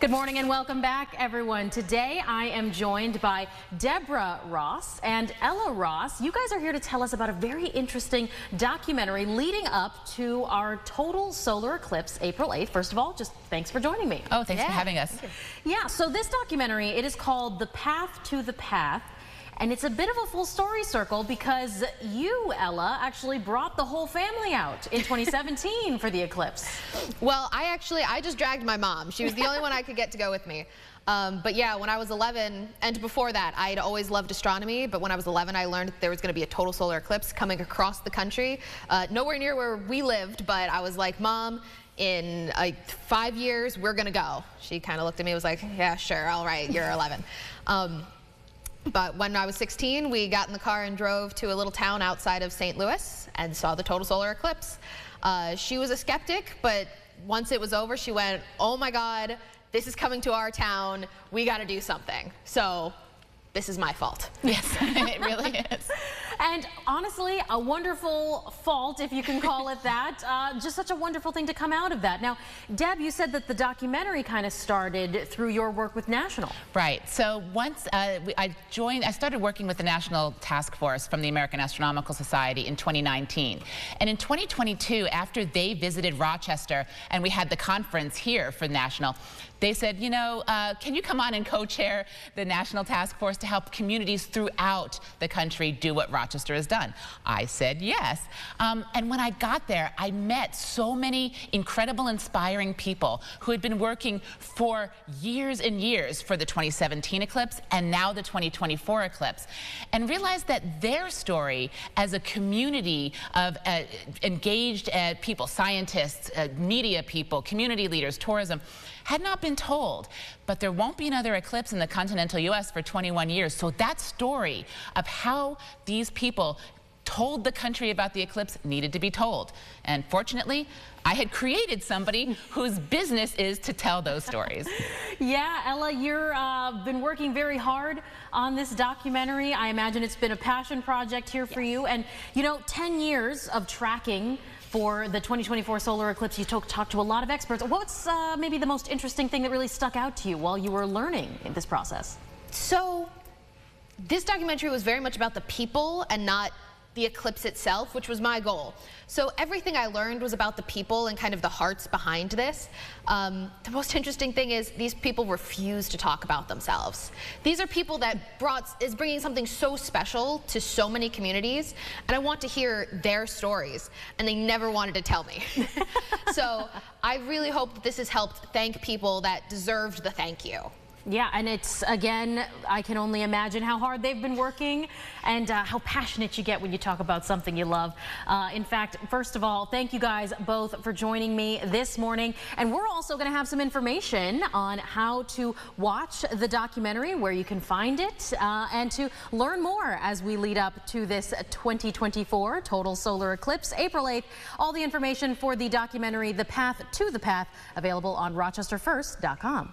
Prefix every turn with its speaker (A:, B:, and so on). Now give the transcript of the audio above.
A: Good morning and welcome back, everyone. Today I am joined by Debra Ross and Ella Ross. You guys are here to tell us about a very interesting documentary leading up to our total solar eclipse, April 8th. First of all, just thanks for joining me.
B: Oh, thanks for having us.
A: Yeah, so this documentary, it is called The Path to the Path. And it's a bit of a full story circle because you, Ella, actually brought the whole family out in 2017 for the eclipse.
C: Well, I just dragged my mom. She was the only one I could get to go with me. But yeah, when I was 11, and before that, I'd always loved astronomy, but when I was 11, I learned that there was going to be a total solar eclipse coming across the country. Nowhere near where we lived, but I was like, Mom, in 5 years, we're going to go. She kind of looked at me and was like, yeah, sure, all right, you're 11. But when I was 16, we got in the car and drove to a little town outside of St. Louis and saw the total solar eclipse. She was a skeptic, but once it was over, she went, oh my God, this is coming to our town. We got to do something. So this is my fault.
B: Yes, it really is.
A: And honestly, a wonderful fault, if you can call it that. Just such a wonderful thing to come out of that. Now, Deb, you said that the documentary kind of started through your work with National.
B: Right. So once I started working with the National Task Force from the American Astronomical Society in 2019. And in 2022, after they visited Rochester and we had the conference here for National, they said, you know, can you come on and co-chair the National Task Force to help communities throughout the country do what Rochester has done? I said yes. And when I got there, I met so many incredible, inspiring people who had been working for years and years for the 2017 eclipse and now the 2024 eclipse, and realized that their story as a community of engaged people, scientists, media people, community leaders, tourism, had not been told. But there won't be another eclipse in the continental U.S. for 21 years. So that story of how these people told the country about the eclipse needed to be told. And fortunately, I had created somebody whose business is to tell those stories.
A: Yeah, Ella, you've been working very hard on this documentary. I imagine it's been a passion project here for you. And, you know, 10 years of tracking for the 2024 solar eclipse. You talked to a lot of experts. What's maybe the most interesting thing that really stuck out to you while you were learning in this process?
C: So this documentary was very much about the people and not the eclipse itself, which was my goal. So everything I learned was about the people and kind of the hearts behind this. The most interesting thing is these people refuse to talk about themselves. These are people that is bringing something so special to so many communities, and I want to hear their stories, and they never wanted to tell me. So I really hope that this has helped thank people that deserved the thank you.
A: Yeah, and it's, again, I can only imagine how hard they've been working and how passionate you get when you talk about something you love. In fact, first of all, thank you guys both for joining me this morning. And we're also going to have some information on how to watch the documentary, where you can find it, and to learn more as we lead up to this 2024 total solar eclipse, April 8th. All the information for the documentary, The Path to the Path, available on rochesterfirst.com.